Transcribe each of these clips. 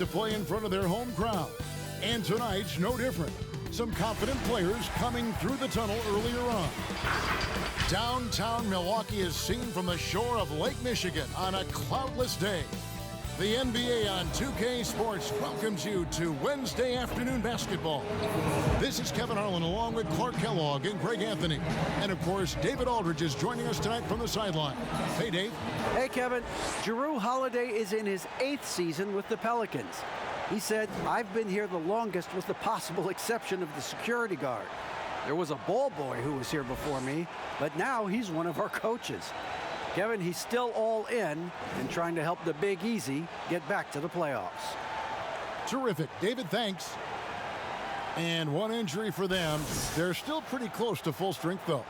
to play in front of their home crowd. And tonight's no different. Some confident players coming through the tunnel earlier on. Downtown Milwaukee is seen from the shore of Lake Michigan on a cloudless day. The NBA on 2K Sports welcomes you to Wednesday afternoon basketball. This is Kevin Harlan along with Clark Kellogg and Greg Anthony. And of course, David Aldridge is joining us tonight from the sideline. Hey, Dave. Hey, Kevin. Jrue Holiday is in his 8th season with the Pelicans. He said, "I've been here the longest with the possible exception of the security guard. There was a ball boy who was here before me, but now he's one of our coaches." Kevin, he's still all in and trying to help the Big Easy get back to the playoffs. Terrific. David, thanks. And one injury for them. They're still pretty close to full strength, though.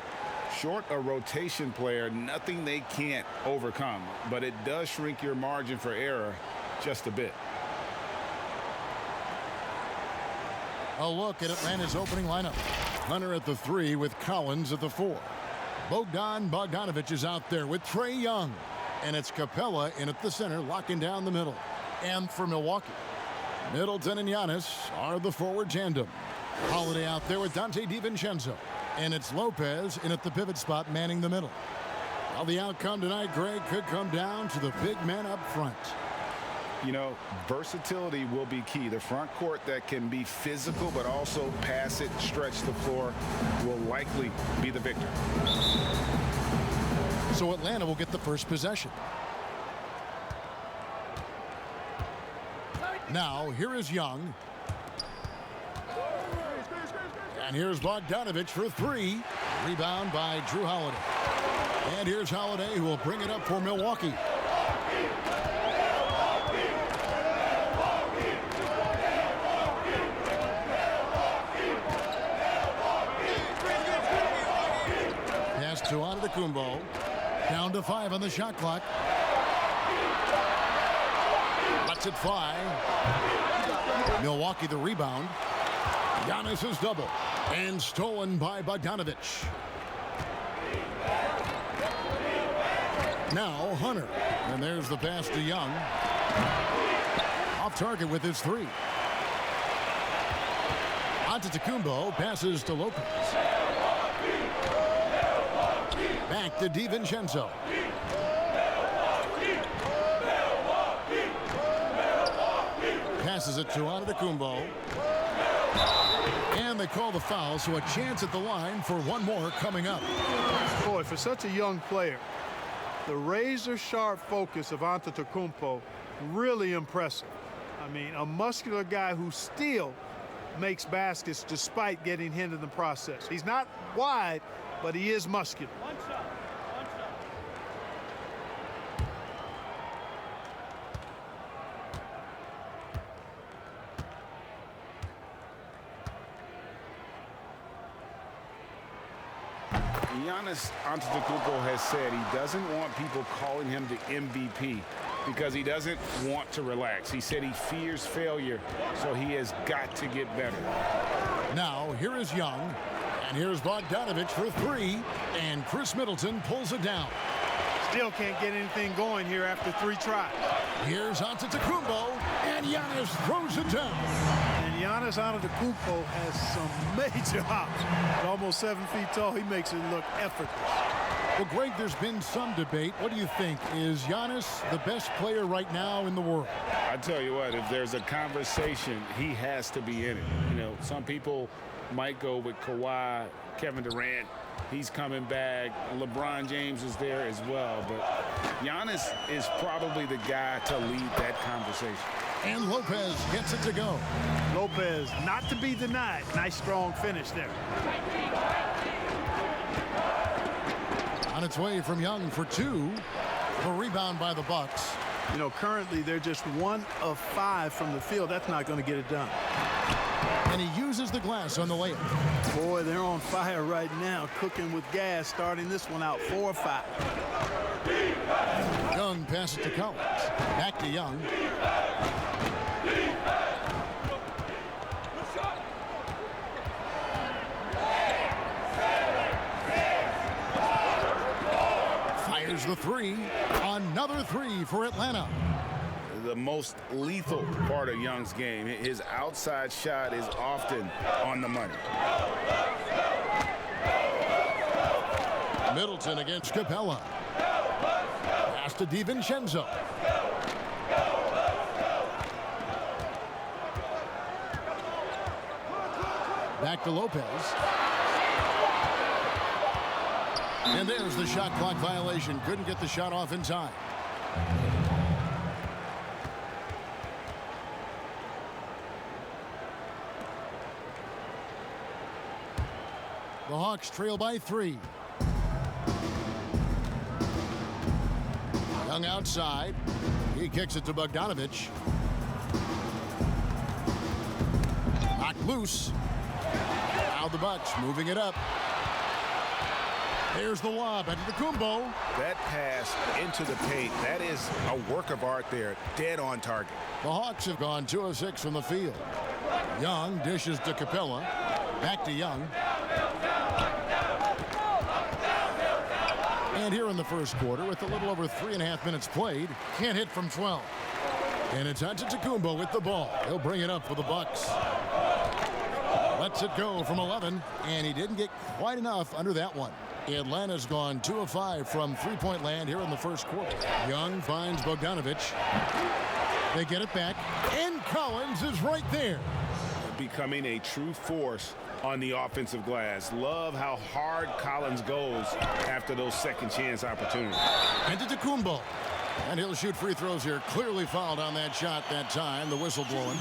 Short a rotation player, nothing they can't overcome, but it does shrink your margin for error just a bit. A look at Atlanta's opening lineup. Hunter at the 3 with Collins at the 4. Bogdanovich is out there with Trae Young. And it's Capella in at the center, locking down the middle. And for Milwaukee, Middleton and Giannis are the forward tandem. Holiday out there with Dante DiVincenzo. And it's Lopez in at the pivot spot, manning the middle. Well, the outcome tonight, Greg, could come down to the big men up front. You know, versatility will be key. The front court that can be physical but also pass it, stretch the floor will likely be the victor. So Atlanta will get the first possession. Now, here is Young. And here's Bogdanovich for 3. Rebound by Jrue Holiday. And here's Holiday, who will bring it up for Milwaukee. Pass to Antetokounmpo. Down to 5 on the shot clock. Lets it fly. Milwaukee the rebound. Giannis is double. And stolen by Bogdanovich. Now Hunter. And there's the pass to Young. Off target with his 3. Antetokounmpo passes to Lopez. Back to DiVincenzo. Passes it to Antetokounmpo. And they call the foul, so a chance at the line for one more coming up. Boy, for such a young player, the razor-sharp focus of Antetokounmpo, really impressive. I mean, a muscular guy who still makes baskets despite getting hit in the process. He's not wide, but he is muscular. One shot. Giannis Antetokounmpo has said he doesn't want people calling him the MVP because he doesn't want to relax. He said he fears failure, so he has got to get better. Now, here is Young. And here's Bogdanovich for 3. And Chris Middleton pulls it down. Still can't get anything going here after 3 tries. Here's Antetokounmpo. And Giannis throws it down. And Giannis Antetokounmpo has some major hops. At almost 7 feet tall, he makes it look effortless. Well, Greg, there's been some debate. What do you think? Is Giannis the best player right now in the world? I tell you what, if there's a conversation, he has to be in it. You know, some people might go with Kawhi, Kevin Durant. He's coming back. LeBron James is there as well. But Giannis is probably the guy to lead that conversation. And Lopez gets it to go. Lopez, not to be denied. Nice, strong finish there. On its way from Young for 2. The rebound by the Bucks. You know, currently they're just 1 of 5 from the field. That's not going to get it done. And he uses the glass on the layup. Boy, they're on fire right now, cooking with gas, starting this one out 4 or 5. Young passes to Collins. Back to Young. Fires the 3. Another 3 for Atlanta. the most lethal part of Young's game. His outside shot is often on the money. Middleton against Capella. Pass to DiVincenzo. Back to Lopez. And there's the shot clock violation. Couldn't get the shot off in time. The Hawks trail by 3. Young outside. He kicks it to Bogdanovich. Knocked loose. Now the Bucks moving it up. There's the lob into the Kumbo. That pass into the paint, that is a work of art there. Dead on target. The Hawks have gone 2 of 6 from the field. Young dishes to Capella. Back to Young. And here in the first quarter, with a little over 3.5 minutes played, can't hit from 12. And it's Antetokounmpo with the ball. He'll bring it up for the Bucks. Lets it go from 11, and he didn't get quite enough under that one. Atlanta's gone 2 of 5 from three-point land here in the first quarter. Young finds Bogdanovich. They get it back, and Collins is right there. Becoming a true force on the offensive glass. Love how hard Collins goes after those second chance opportunities. Antetokounmpo. And he'll shoot free throws here. Clearly fouled on that shot that time. The whistle blowing.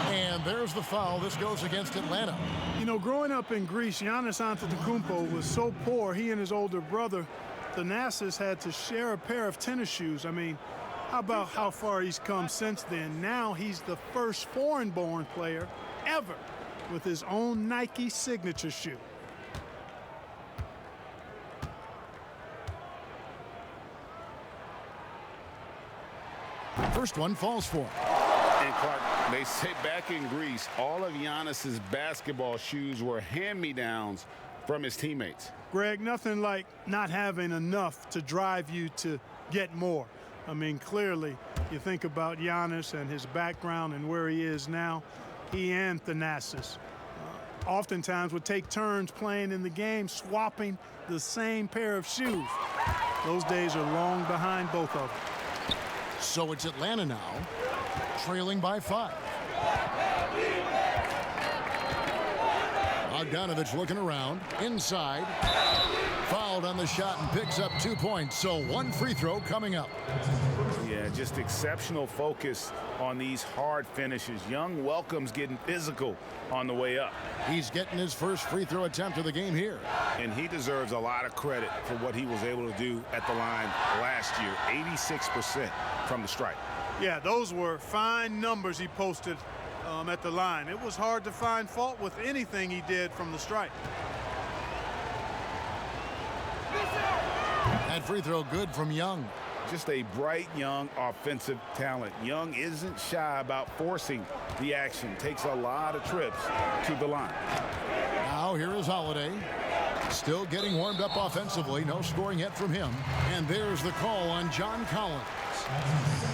And there's the foul. This goes against Atlanta. You know, growing up in Greece, Giannis Antetokounmpo was so poor, he and his older brother, Thanasis, had to share a pair of tennis shoes. I mean, how about how far he's come since then? Now he's the first foreign-born player ever with his own Nike signature shoe. First one falls for him. And Clark, they say back in Greece, all of Giannis's basketball shoes were hand-me-downs from his teammates. Greg, nothing like not having enough to drive you to get more. I mean, clearly, you think about Giannis and his background and where he is now. He and Thanasis oftentimes would take turns playing in the game, swapping the same pair of shoes. Those days are long behind both of them. So it's Atlanta now, trailing by 5. Bogdanovich looking around, inside, fouled on the shot and picks up 2 points. So 1 free throw coming up. Yeah, just exceptional focus on these hard finishes. Young welcomes getting physical on the way up. He's getting his first free throw attempt of the game here. And he deserves a lot of credit for what he was able to do at the line last year. 86% from the stripe. Yeah, those were fine numbers he posted at the line. It was hard to find fault with anything he did from the stripe. That free throw good from Young. Just a bright young offensive talent. Young isn't shy about forcing the action. Takes a lot of trips to the line. Now here is Holiday. Still getting warmed up offensively. No scoring yet from him. And there's the call on John Collins.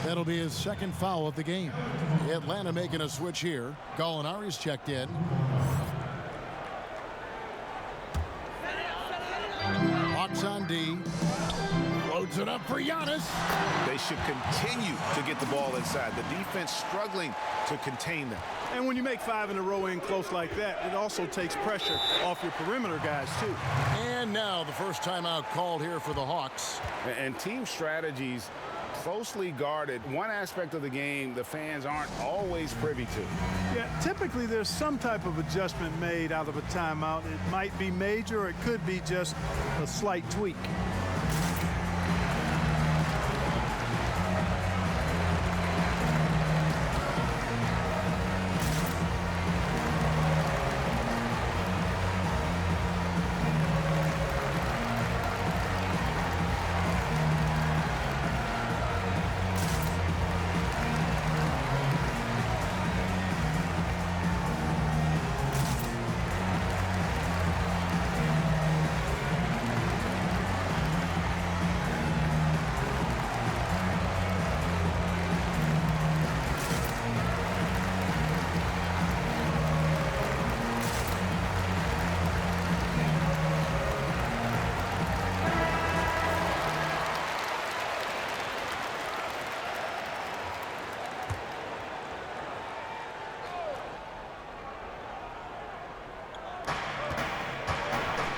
That'll be his second foul of the game. Atlanta making a switch here. Gallinari's checked in. Hawks on D. Loads it up for Giannis. They should continue to get the ball inside. The defense struggling to contain them. And when you make 5 in a row in close like that, it also takes pressure off your perimeter guys, too. And now the first timeout called here for the Hawks. And team strategies closely guarded. One aspect of the game the fans aren't always privy to. Yeah, typically there's some type of adjustment made out of a timeout. It might be major, or it could be just a slight tweak.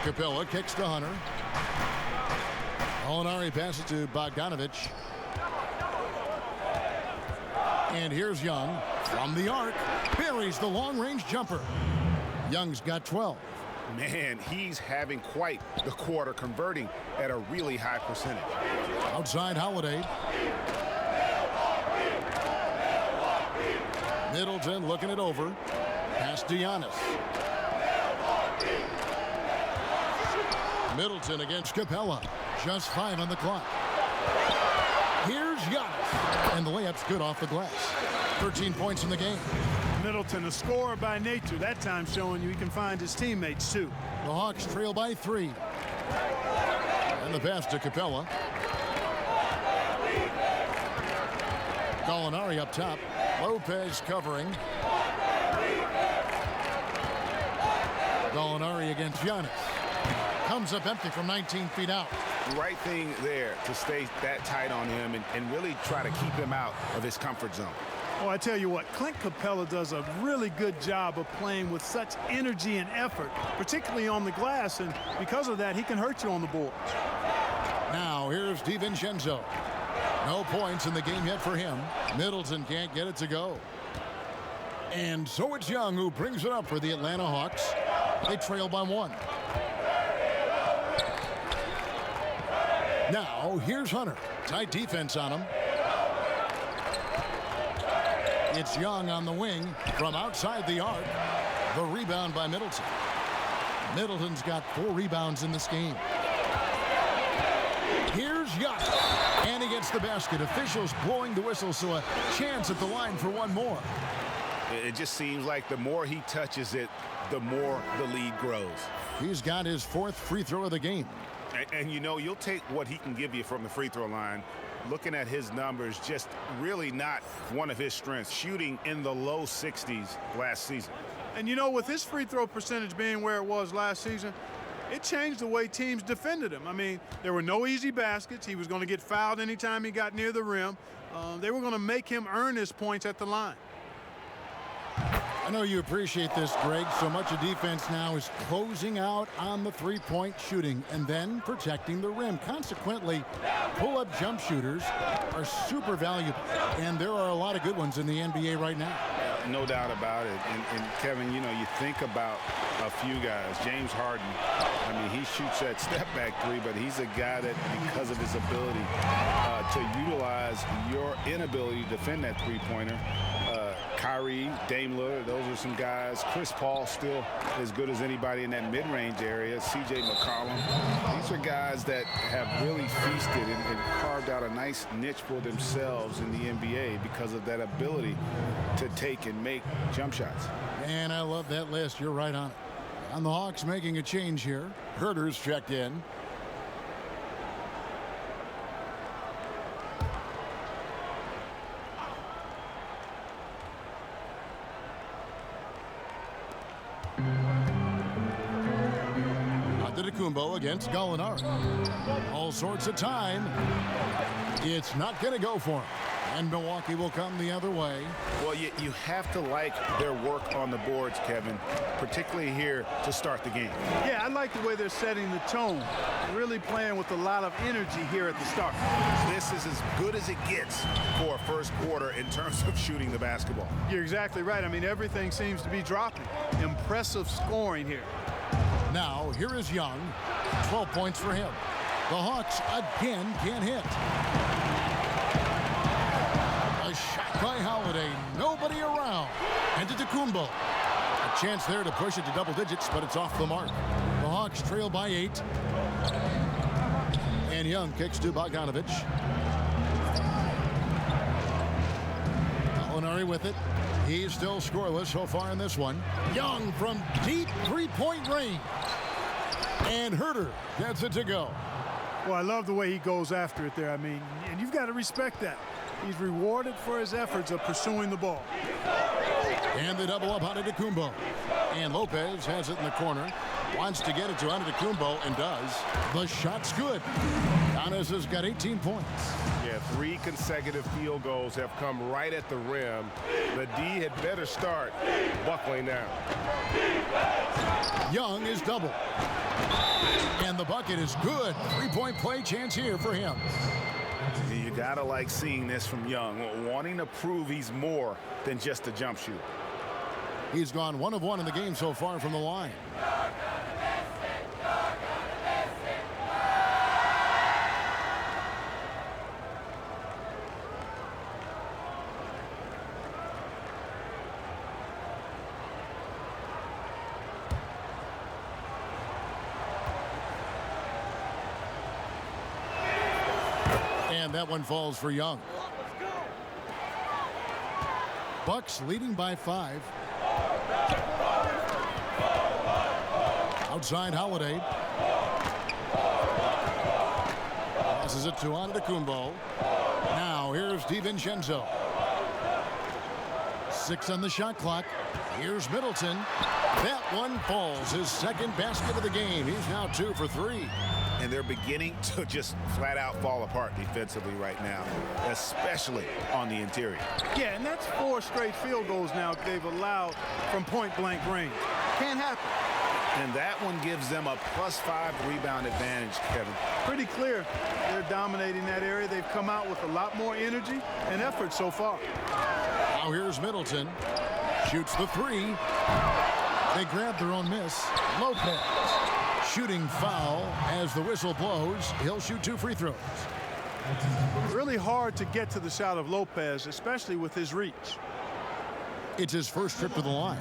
Capella kicks to Hunter. Molinari passes to Bogdanovich. And here's Young from the arc. Buries the long-range jumper. Young's got 12. Man, he's having quite the quarter, converting at a really high percentage. Outside Holiday. Middleton looking it over. Pass to Giannis. Middleton against Capella. Just 5 on the clock. Here's Giannis. And the layup's good off the glass. 13 points in the game. Middleton, a scorer by nature, that time showing you he can find his teammates too. The Hawks trail by 3. And the pass to Capella. Gallinari up top. Lopez covering. Gallinari against Giannis. Comes up empty from 19 feet out. Right thing there to stay that tight on him and really try to keep him out of his comfort zone. Oh, I tell you what, Clint Capella does a really good job of playing with such energy and effort, particularly on the glass, and because of that, he can hurt you on the boards. Now, here's DiVincenzo. No points in the game yet for him. Middleton can't get it to go. And so it's Young who brings it up for the Atlanta Hawks. They trail by 1. Now, here's Hunter. Tight defense on him. It's Young on the wing from outside the arc. The rebound by Middleton. Middleton's got 4 rebounds in this game. Here's Young. And he gets the basket. Officials blowing the whistle, so a chance at the line for one more. It just seems like the more he touches it, the more the lead grows. He's got his 4th free throw of the game. And you know, you'll take what he can give you from the free throw line. Looking at his numbers, just really not one of his strengths. Shooting in the low 60s last season. And you know, with his free throw percentage being where it was last season, it changed the way teams defended him. I mean, there were no easy baskets. He was going to get fouled anytime he got near the rim. They were going to make him earn his points at the line. I know you appreciate this, Greg. So much of defense now is closing out on the three-point shooting and then protecting the rim. Consequently, pull-up jump shooters are super valuable, and there are a lot of good ones in the NBA right now. No doubt about it. And Kevin, you know, you think about a few guys. James Harden, I mean, he shoots that step-back 3, but he's a guy that, because of his ability to utilize your inability to defend that three-pointer, Kyrie, Dame Lillard, those are some guys. Chris Paul still as good as anybody in that mid-range area. C.J. McCollum. These are guys that have really feasted and carved out a nice niche for themselves in the NBA because of that ability to take and make jump shots. And I love that list. You're right on it. And the Hawks making a change here. Herter's checked in. Antetokounmpo against Gallinari. All sorts of time. It's not going to go for him. And Milwaukee will come the other way. Well, you have to like their work on the boards, Kevin, particularly here to start the game. Yeah, I like the way they're setting the tone. Really playing with a lot of energy here at the start. This is as good as it gets for a first quarter in terms of shooting the basketball. You're exactly right. I mean, everything seems to be dropping. Impressive scoring here. Now, here is Young. 12 points for him. The Hawks again can't hit. A shot by Holiday. Nobody around. Antetokounmpo. A chance there to push it to double digits, but it's off the mark. The Hawks trail by 8. And Young kicks to Bogdanovich. Gallinari with it. He's still scoreless so far in this one. Young from deep three-point range. And Herter gets it to go. Well, I love the way he goes after it there. I mean, and you've got to respect that. He's rewarded for his efforts of pursuing the ball. And the double up on Antetokounmpo. And Lopez has it in the corner. Wants to get it to Antetokounmpo and does. The shot's good. Giannis has got 18 points. Yeah, 3 consecutive field goals have come right at the rim. The D had better start buckling down. Young is double. And the bucket is good. Three-point play chance here for him. You gotta like seeing this from Young, wanting to prove he's more than just a jump shooter. He's gone 1 of 1 in the game so far from the line. And that one falls for Young. Bucks leading by 5. Outside Holiday. Passes it to Antetokounmpo. Now here's DiVincenzo. 6 on the shot clock. Here's Middleton. That one falls. His second basket of the game. He's now 2 for 3. And they're beginning to just flat out fall apart defensively right now, especially on the interior. Yeah, and that's 4 straight field goals now they've allowed from point-blank range. Can't happen. And that one gives them a +5 rebound advantage, Kevin. Pretty clear they're dominating that area. They've come out with a lot more energy and effort so far. Now here's Middleton. Shoots the 3. They grab their own miss. Lopez. Shooting foul as the whistle blows. He'll shoot 2 free throws. Really hard to get to the shot of Lopez, especially with his reach. It's his first trip to the line.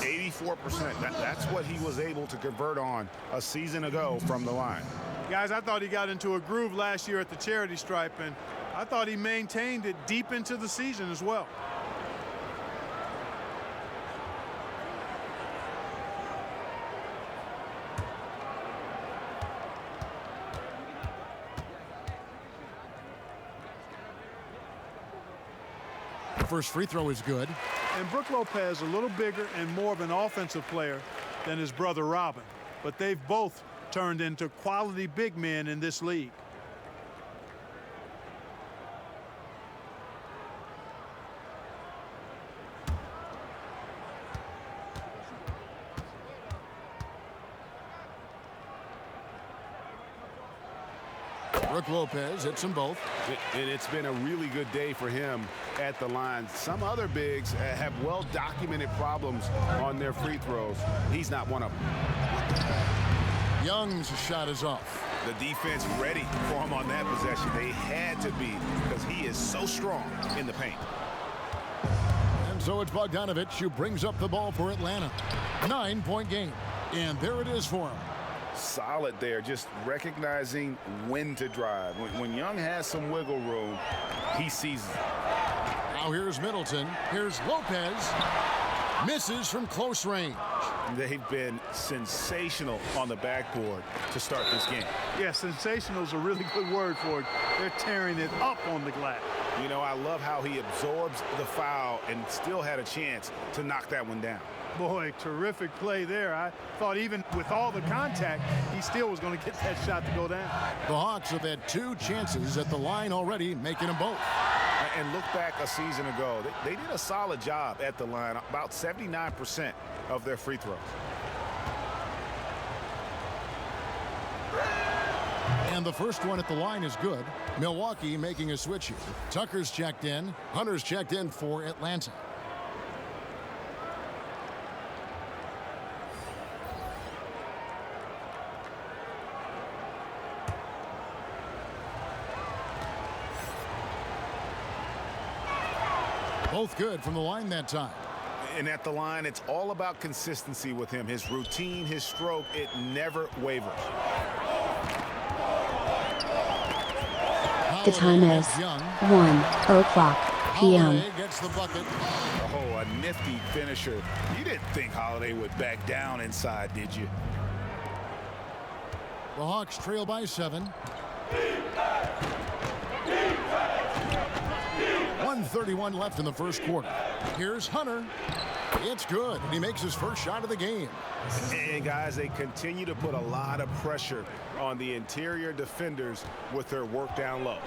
84%. That's what he was able to convert on a season ago from the line. Guys, I thought he got into a groove last year at the charity stripe, and I thought he maintained it deep into the season as well. First free throw is good. And Brook Lopez a little bigger and more of an offensive player than his brother Robin, but they've both turned into quality big men in this league. Brook Lopez hits them both. And it's been a really good day for him at the line. Some other bigs have well-documented problems on their free throws. He's not one of them. Young's shot is off. The defense ready for him on that possession. They had to be because he is so strong in the paint. And so it's Bogdanovich who brings up the ball for Atlanta. 9-point game. And there it is for him. Solid there, just recognizing when to drive. When Young has some wiggle room, he sees it. Now here's Middleton. Here's Lopez. Misses from close range. They've been sensational on the backboard to start this game. Yeah, sensational is a really good word for it. They're tearing it up on the glass. You know, I love how he absorbs the foul and still had a chance to knock that one down. Boy, terrific play there. I thought even with all the contact, he still was going to get that shot to go down. The Hawks have had 2 chances at the line already, making them both. And look back a season ago, they did a solid job at the line, about 79% of their free throws. And the first one at the line is good. Milwaukee making a switch here. Tucker's checked in. Hunter's checked in for Atlanta. Both good from the line that time. And at the line, it's all about consistency with him. His routine, his stroke, it never wavers. The time is 1:00 p.m. Holiday gets the bucket. Oh, a nifty finisher. You didn't think Holiday would back down inside, did you? The Hawks trail by 7. 1:31 left in the first quarter. Here's Hunter. It's good, and he makes his first shot of the game. And guys, they continue to put a lot of pressure on the interior defenders with their work down low.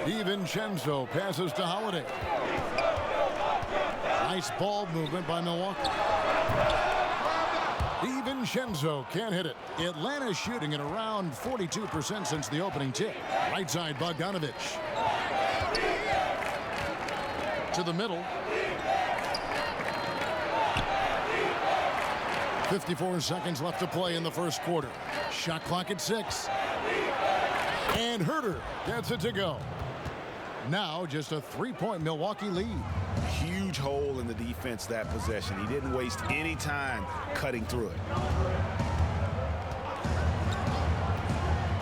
DiVincenzo passes to Holiday. Nice ball movement by Milwaukee. DiVincenzo can't hit it. Atlanta's shooting at around 42% since the opening tip. Right side, Bogdanovich. To the middle. 54 seconds left to play in the first quarter. Shot clock at 6. And Herter gets it to go. Now just a 3-point Milwaukee lead. Huge hole in the defense that possession. He didn't waste any time cutting through it.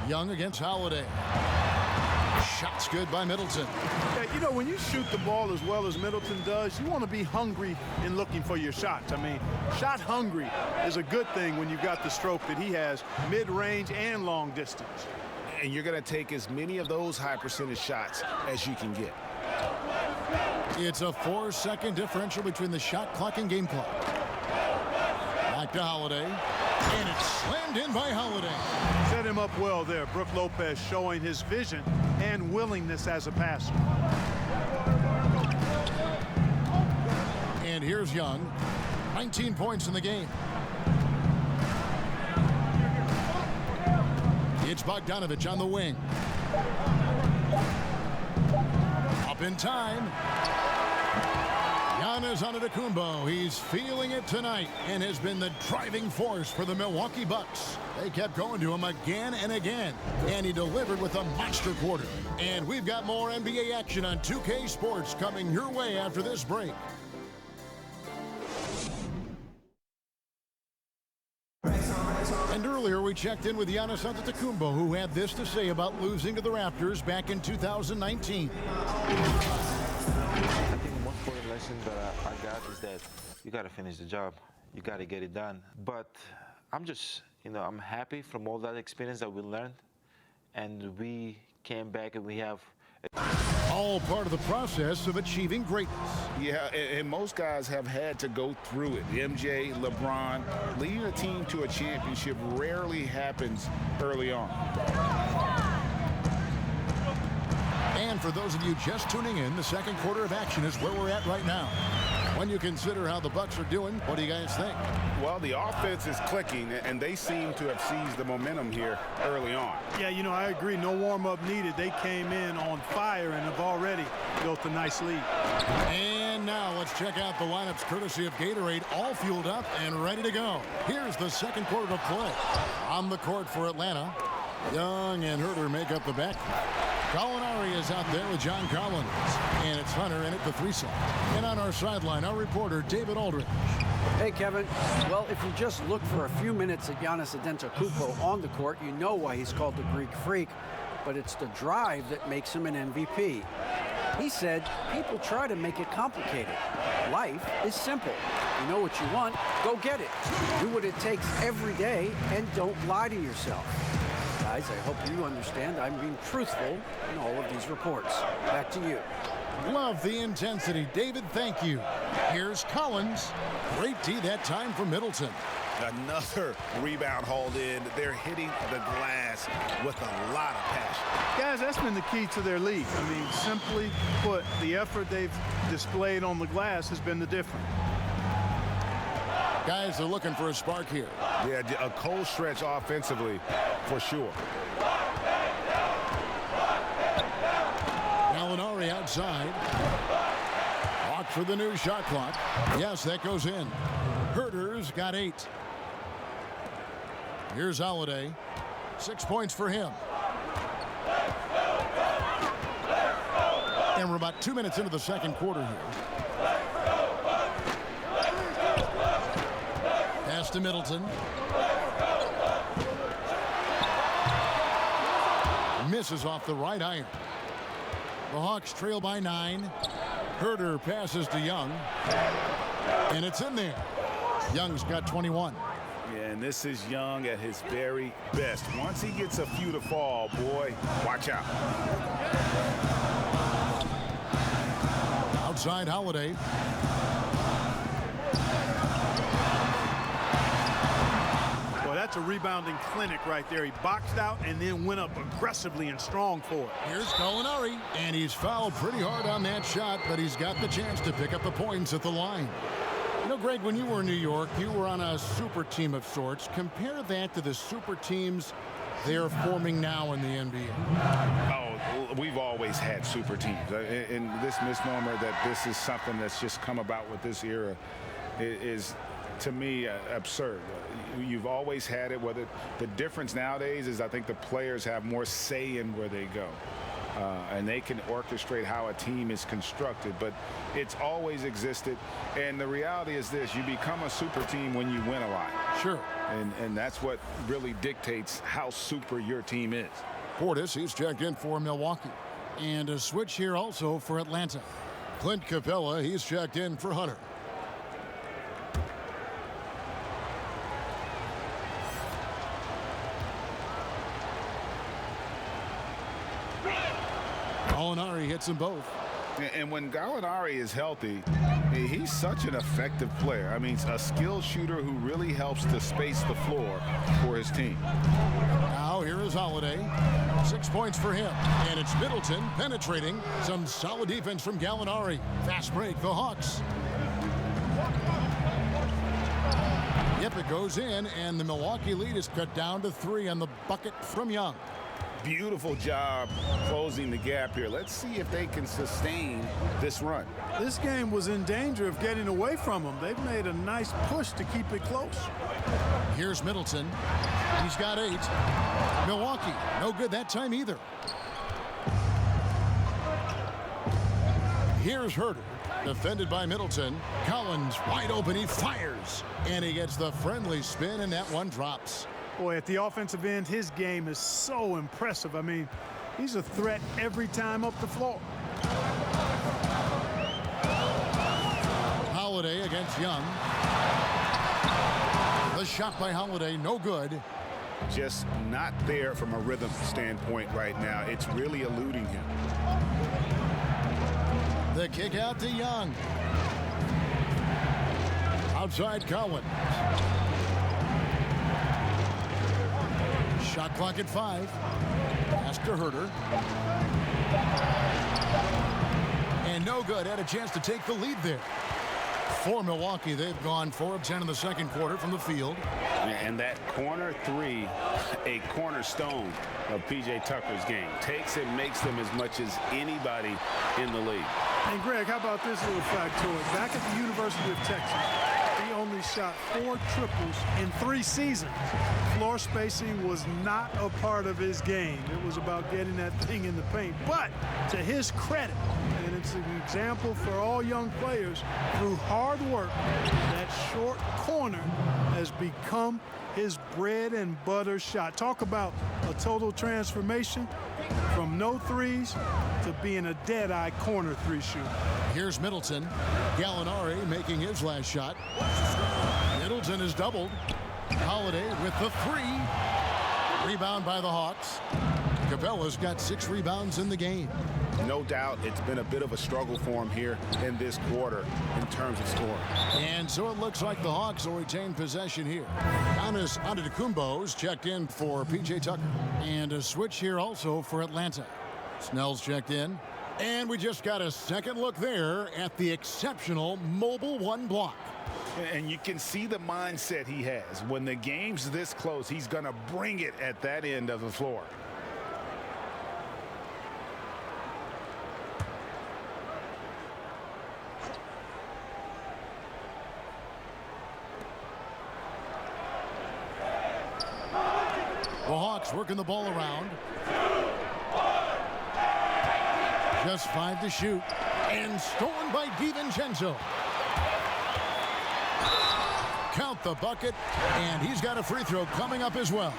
Young against Holiday. Shots good by Middleton. Yeah, you know, when you shoot the ball as well as Middleton does, you want to be hungry in looking for your shots. I mean, shot hungry is a good thing when you've got the stroke that he has, mid-range and long distance. And you're going to take as many of those high percentage shots as you can get. It's a 4-second differential between the shot clock and game clock. Back to Holiday. And it's slammed in by Holiday. Set him up well there. Brook Lopez showing his vision and willingness as a passer. And here's Young. 19 points in the game. It's Bogdanovich on the wing. Up in time. Giannis Antetokounmpo. He's feeling it tonight and has been the driving force for the Milwaukee Bucks. They kept going to him again and again, and he delivered with a monster quarter. And we've got more NBA action on 2K Sports coming your way after this break. And earlier we checked in with Giannis Antetokounmpo, who had this to say about losing to the Raptors back in 2019. I think the most important lesson that I got is that you got to finish the job. You got to get it done. But I'm just, I'm happy from all that experience that we learned. And we came back and we have... All part of the process of achieving greatness. Yeah, and most guys have had to go through it. MJ, LeBron, leading a team to a championship rarely happens early on. And for those of you just tuning in, the second quarter of action is where we're at right now. When you consider how the Bucks are doing, what do you guys think? Well, the offense is clicking, and they seem to have seized the momentum here early on. Yeah, I agree. No warm-up needed. They came in on fire and have already built a nice lead. And now let's check out the lineups courtesy of Gatorade, all fueled up and ready to go. Here's the second quarter of play. On the court for Atlanta, Young and Herter make up the back. Gallinari is out there with John Collins. And it's Hunter in at the 3 slot. And on our sideline, our reporter, David Aldridge. Hey, Kevin. Well, if you just look for a few minutes at Giannis Antetokounmpo on the court, you know why he's called the Greek Freak. But it's the drive that makes him an MVP. He said, people try to make it complicated. Life is simple. You know what you want, go get it. Do what it takes every day and don't lie to yourself. Guys, I hope you understand I'm being truthful in all of these reports. Back to you. Love the intensity. David, thank you. Here's Collins. Great D that time from Middleton. Another rebound hauled in. They're hitting the glass with a lot of passion. Guys, that's been the key to their lead. I mean, simply put, the effort they've displayed on the glass has been the difference. Guys are looking for a spark here. Yeah, a cold stretch offensively, for sure. Gallinari outside. Walk for the new shot clock. Yes, that goes in. Herter's got 8. Here's Holiday. 6 points for him. And we're about 2 minutes into the second quarter here. Pass to Middleton. Misses off the right iron. The Hawks trail by 9. Herter passes to Young. And it's in there. Young's got 21. Yeah, and this is Young at his very best. Once he gets a few to fall, boy, watch out. Outside Holiday. Well, that's a rebounding clinic right there. He boxed out and then went up aggressively and strong for it. Here's Gallinari, and he's fouled pretty hard on that shot, but he's got the chance to pick up the points at the line. You know, Greg, when you were in New York, you were on a super team of sorts. Compare that to the super teams they're forming now in the NBA. Oh, we've always had super teams. And this misnomer that this is something that's just come about with this era is to me, absurd. You've always had it. Whether the difference nowadays is I think the players have more say in where they go. And they can orchestrate how a team is constructed, but it's always existed. And the reality is this: you become a super team when you win a lot. Sure. And that's what really dictates how super your team is. Portis, he's checked in for Milwaukee. And a switch here also for Atlanta. Clint Capella, he's checked in for Hunter. Gallinari hits them both. And when Gallinari is healthy, he's such an effective player. I mean, a skilled shooter who really helps to space the floor for his team. Now here is Holiday. 6 points for him. And it's Middleton penetrating. Some solid defense from Gallinari. Fast break, the Hawks. Yep, it goes in, and the Milwaukee lead is cut down to 3 on the bucket from Young. Beautiful job closing the gap here. Let's see if they can sustain this run. This game was in danger of getting away from them. They've made a nice push to keep it close. Here's Middleton. He's got 8. Milwaukee, no good that time either. Here's Herter. Defended by Middleton. Collins wide open. He fires. And he gets the friendly spin, and that one drops. Boy, at the offensive end, his game is so impressive. I mean, he's a threat every time up the floor. Holiday against Young. The shot by Holiday, no good. Just not there from a rhythm standpoint right now. It's really eluding him. The kick out to Young. Outside Collins. Shot clock at 5. Pass to Herter. And no good. Had a chance to take the lead there. For Milwaukee, they've gone 4 of 10 in the second quarter from the field. And that corner 3, a cornerstone of P.J. Tucker's game. Takes and makes them as much as anybody in the league. And Greg, how about this little factoid? Back at the University of Texas, he only shot 4 triples in 3 seasons. Floor spacing was not a part of his game. It was about getting that thing in the paint. But to his credit, and it's an example for all young players, through hard work, that short corner has become his bread and butter shot. Talk about a total transformation from no threes to being a dead-eye corner 3 shooter. Here's Middleton. Gallinari making his last shot. Middleton is doubled. Holiday with the 3. Rebound by the Hawks. Capella's got 6 rebounds in the game. No doubt it's been a bit of a struggle for him here in this quarter in terms of scoring. And so it looks like the Hawks will retain possession here. Giannis Antetokounmpo's checked in for P.J. Tucker. And a switch here also for Atlanta. Snell's checked in. And we just got a second look there at the exceptional mobile 1 block. And you can see the mindset he has. When the game's this close, he's going to bring it at that end of the floor. The Hawks working the ball around. Just 5 to shoot. And stolen by DiVincenzo. Count the bucket. And he's got a free throw coming up as well.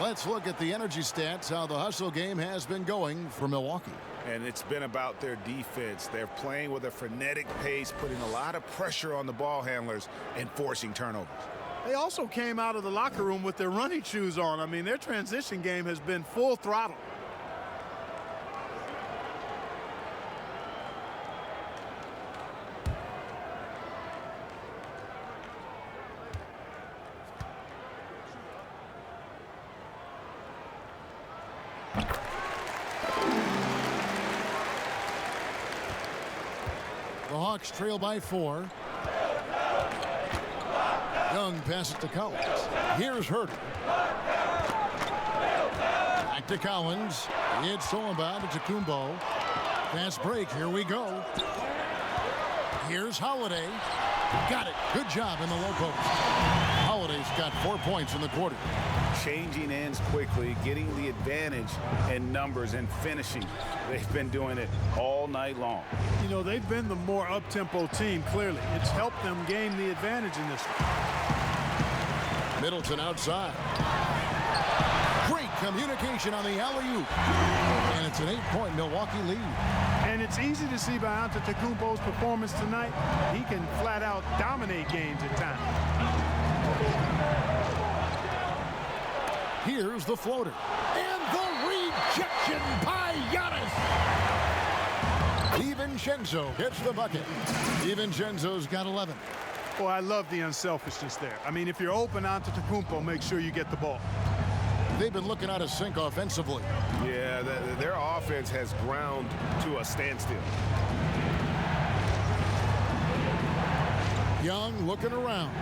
Let's look at the energy stats, how the hustle game has been going for Milwaukee. And it's been about their defense. They're playing with a frenetic pace, putting a lot of pressure on the ball handlers and forcing turnovers. They also came out of the locker room with their running shoes on. I mean, their transition game has been full throttle. The Hawks trail by 4. Young passes to Collins. Here's Herter. Back to Collins. It's stolen by Antetokounmpo. Fast break. Here we go. Here's Holiday. Got it. Good job in the low post. Holiday's got 4 points in the quarter. Changing ends quickly, getting the advantage in numbers and finishing. They've been doing it all night long. You know, they've been the more up-tempo team, clearly. It's helped them gain the advantage in this one. Middleton outside. Great communication on the alley-oop. And it's an 8-point Milwaukee lead. And it's easy to see by Antetokounmpo's performance tonight. He can flat out dominate games at times. Here's the floater. And the rejection by Giannis. DiVincenzo gets the bucket. DiVincenzo's got 11. Boy, I love the unselfishness there. I mean, if you're open, Antetokounmpo, make sure you get the ball. They've been looking out of sync offensively. Yeah, their offense has ground to a standstill. Young looking around.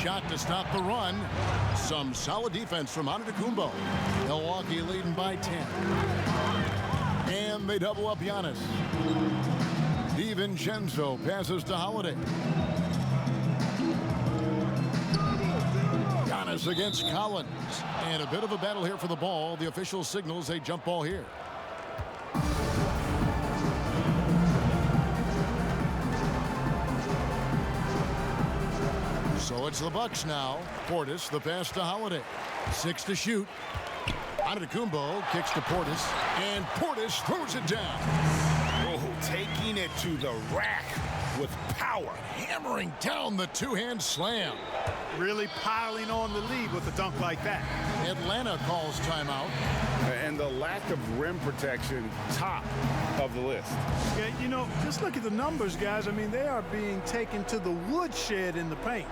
Shot to stop the run. Some solid defense from Antetokounmpo. Milwaukee leading by 10. And they double up Giannis. DiVincenzo passes to Holiday. Giannis against Collins. And a bit of a battle here for the ball. The official signals a jump ball here. So it's the Bucks now. Portis, the pass to Holiday. 6 to shoot. Antetokounmpo kicks to Portis. And Portis throws it down. Oh, taking it to the rack with power. Hammering down the two-hand slam. Really piling on the lead with a dunk like that. Atlanta calls timeout. And the lack of rim protection, top of the list. Yeah, you know, just look at the numbers, guys. I mean, they are being taken to the woodshed in the paint.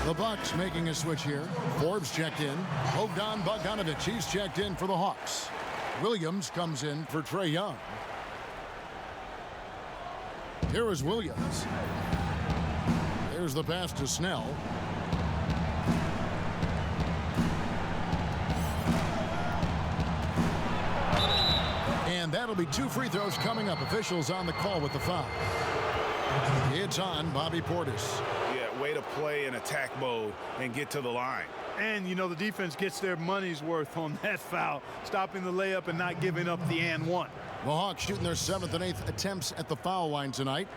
The Bucks making a switch here. Forbes checked in. Bogdanovich, he's checked in for the Hawks. Williams comes in for Trae Young. Here is Williams. There's the pass to Snell. And that'll be 2 free throws coming up. Officials on the call with the foul. It's on Bobby Portis. Way to play in attack mode and get to the line. And, you know, the defense gets their money's worth on that foul, stopping the layup and not giving up the and one. The Hawks shooting their 7th and 8th attempts at the foul line tonight.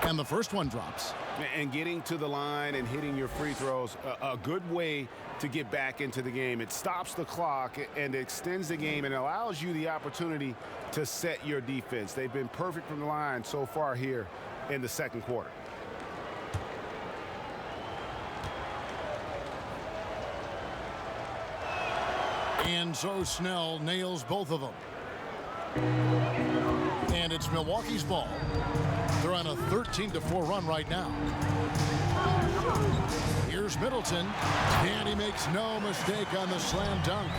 And the first one drops. And getting to the line and hitting your free throws, a good way to get back into the game. It stops the clock and extends the game and allows you the opportunity to set your defense. They've been perfect from the line so far here in the second quarter. And so Snell nails both of them. And it's Milwaukee's ball. They're on a 13-4 run right now. Here's Middleton, and he makes no mistake on the slam dunk.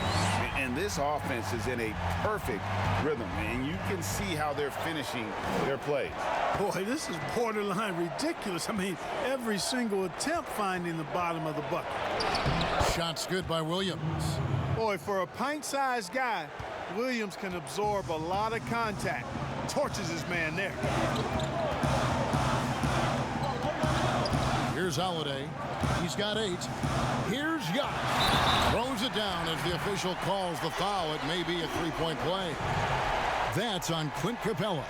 And this offense is in a perfect rhythm, and you can see how they're finishing their plays. Boy, this is borderline ridiculous. I mean, every single attempt finding the bottom of the bucket. Shot's good by Williams. Boy, for a pint-sized guy, Williams can absorb a lot of contact. Torches his man there. Here's Holiday. He's got 8. Here's Giannis. Throws it down as the official calls the foul. It may be a three-point play. That's on Clint Capella.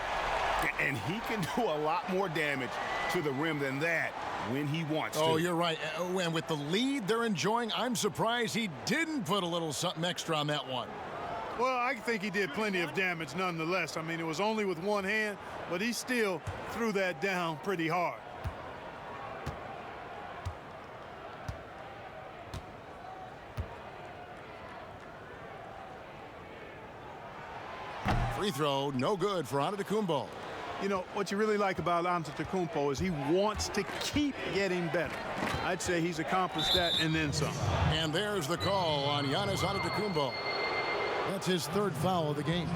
And he can do a lot more damage to the rim than that when he wants to. Oh, you're right. And with the lead they're enjoying, I'm surprised he didn't put a little something extra on that one. Well, I think he did plenty of damage nonetheless. I mean, it was only with one hand, but he still threw that down pretty hard. Free throw, no good for Antetokounmpo. You know, what you really like about Antetokounmpo is he wants to keep getting better. I'd say he's accomplished that and then some. And there's the call on Giannis Antetokounmpo. That's his 3rd foul of the game.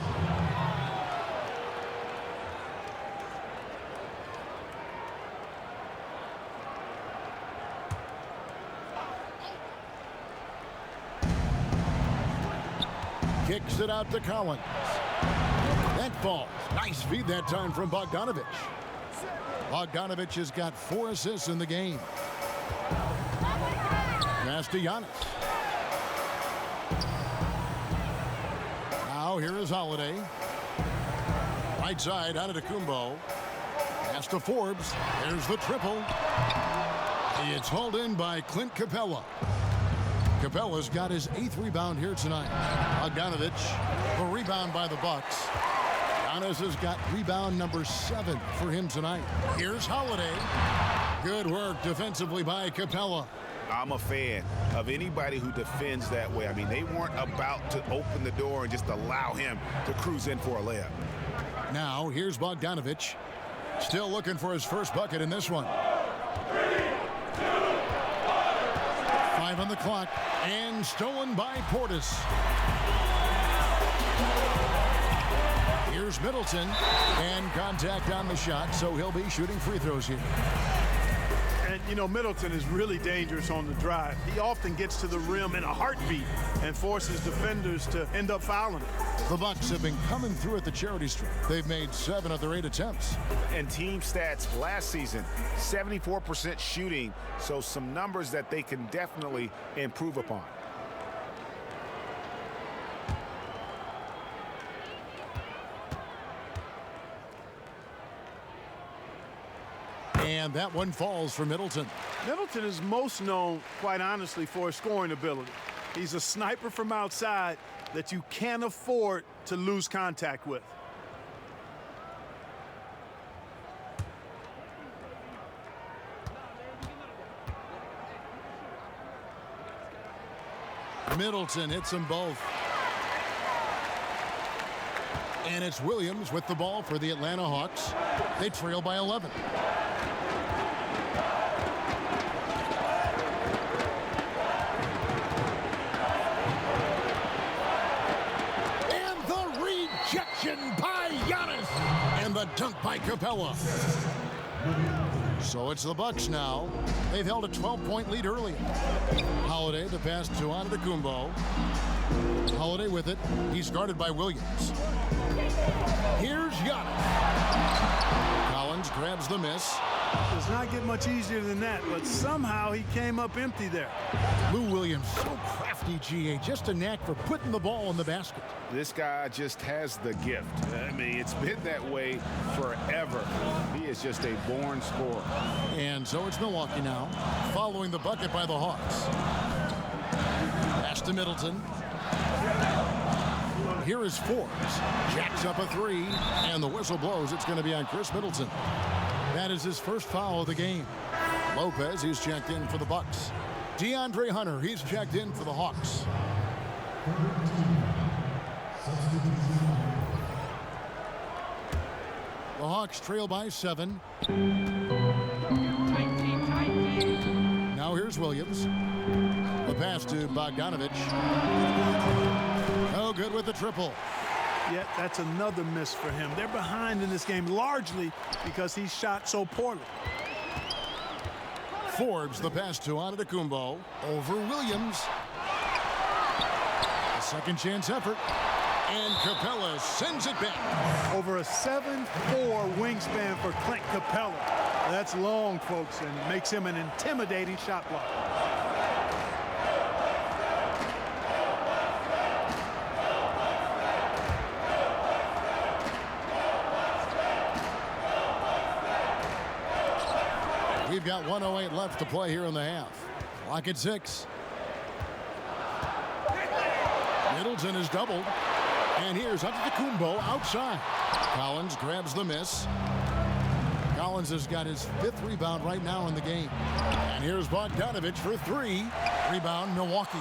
Kicks it out to Collins. That falls. Nice feed that time from Bogdanovich. Bogdanovich has got 4 assists in the game. Pass to Giannis. Now here is Holiday. Right side, Antetokounmpo. Pass to Forbes. There's the triple. It's hauled in by Clint Capella. Capella's got his 8th rebound here tonight. Bogdanovich, a rebound by the Bucks. Giannis has got rebound number 7 for him tonight. Here's Holiday. Good work defensively by Capella. I'm a fan of anybody who defends that way. I mean, they weren't about to open the door and just allow him to cruise in for a layup. Now, here's Bogdanovich. Still looking for his first bucket in this one. 5 on the clock, and stolen by Portis. Here's Middleton, and contact on the shot, so he'll be shooting free throws here. And, you know, Middleton is really dangerous on the drive. He often gets to the rim in a heartbeat and forces defenders to end up fouling him. The Bucks have been coming through at the charity stripe. They've made 7 of their 8 attempts. And team stats last season, 74% shooting, so some numbers that they can definitely improve upon. And that one falls for Middleton. Middleton is most known, quite honestly, for his scoring ability. He's a sniper from outside that you can't afford to lose contact with. Middleton hits them both. And it's Williams with the ball for the Atlanta Hawks. They trail by 11. And the rejection by Giannis. And the dunk by Capella. So it's the Bucks now. They've held a 12-point lead early. Holiday, the pass to Antetokounmpo. Holiday with it. He's guarded by Williams. Here's Giannis. Collins grabs the miss. Does not get much easier than that, but somehow he came up empty there. Lou Williams, so crafty, GA. Just a knack for putting the ball in the basket. This guy just has the gift. I mean, it's been that way forever. He is just a born scorer. And so it's Milwaukee now, following the bucket by the Hawks. Pass to Middleton. Here is Forbes. Jacks up a 3, and the whistle blows. It's going to be on Chris Middleton. That is his first foul of the game. Lopez, he's checked in for the Bucks. DeAndre Hunter, he's checked in for the Hawks. The Hawks trail by 7. Now here's Williams. The pass to Bogdanovich. No good with the triple. Yet that's another miss for him. They're behind in this game largely because he shot so poorly. Forbes the pass to Antetokounmpo over Williams. A second chance effort. And Capella sends it back. Over a 7'4" wingspan for Clint Capella. That's long, folks, and makes him an intimidating shot blocker. We've got 1:08 left to play here in the half. Clock at 6. Middleton is doubled. And here's Antetokounmpo outside. Collins grabs the miss. Collins has got his 5th rebound right now in the game. And here's Bogdanovich for 3. Rebound, Milwaukee.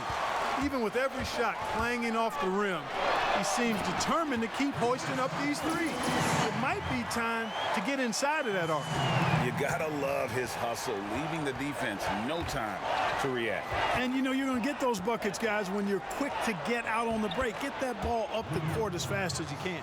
Even with every shot clanging off the rim, he seems determined to keep hoisting up these threes. It might be time to get inside of that arc. You gotta love his hustle, leaving the defense no time to react. And you know you're going to get those buckets, guys, when you're quick to get out on the break. Get that ball up the court as fast as you can.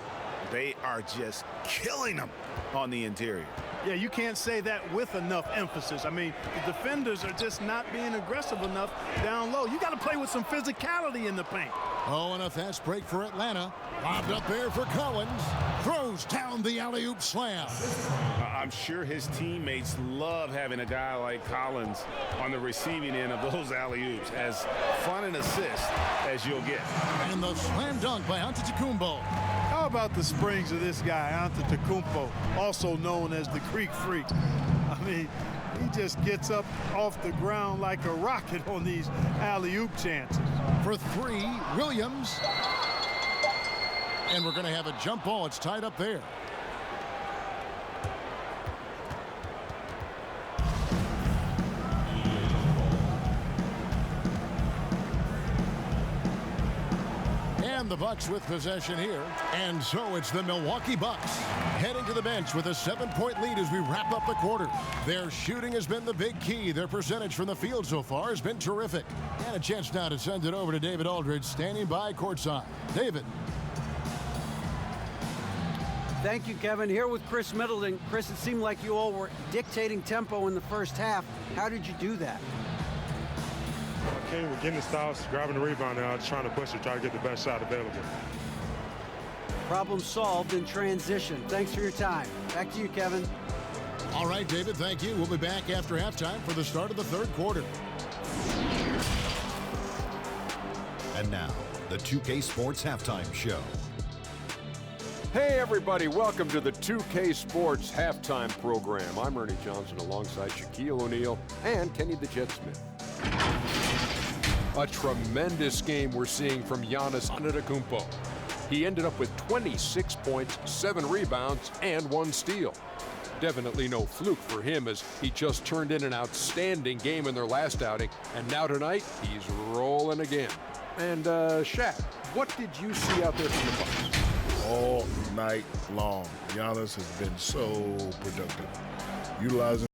They are just killing them on the interior. Yeah, you can't say that with enough emphasis. I mean, the defenders are just not being aggressive enough down low. You got to play with some physicality in the paint. Oh, and a fast break for Atlanta. Lobbed up there for Collins. Throws down the alley-oop slam. I'm sure his teammates love having a guy like Collins on the receiving end of those alley-oops. As fun an assist as you'll get. And the slam dunk by Antetokounmpo. How about the springs of this guy, Antetokounmpo, also known as the Greek Freak? I mean, he just gets up off the ground like a rocket on these alley-oop chances. For 3, Williams. And we're going to have a jump ball. It's tied up there. And the Bucks with possession here. And so it's the Milwaukee Bucks heading to the bench with a 7-point lead as we wrap up the quarter. Their shooting has been the big key. Their percentage from the field so far has been terrific. And a chance now to send it over to David Aldridge, standing by courtside. David. Thank you, Kevin. Here with Chris Middleton. Chris, it seemed like you all were dictating tempo in the first half. How did you do that? Okay, we're getting the styles, grabbing the rebound now, just trying to push it, try to get the best shot available. Problem solved in transition. Thanks for your time. Back to you, Kevin. All right, David, thank you. We'll be back after halftime for the start of the 3rd quarter. And now, the 2K Sports Halftime Show. Hey everybody, welcome to the 2K Sports Halftime Program. I'm Ernie Johnson alongside Shaquille O'Neal and Kenny the Jet Smith. A tremendous game we're seeing from Giannis Antetokounmpo. He ended up with 26 points, 7 rebounds, and 1 steal. Definitely no fluke for him as he just turned in an outstanding game in their last outing, and now tonight he's rolling again. And Shaq, what did you see out there from the Bucks? All night long, Giannis has been so productive, utilizing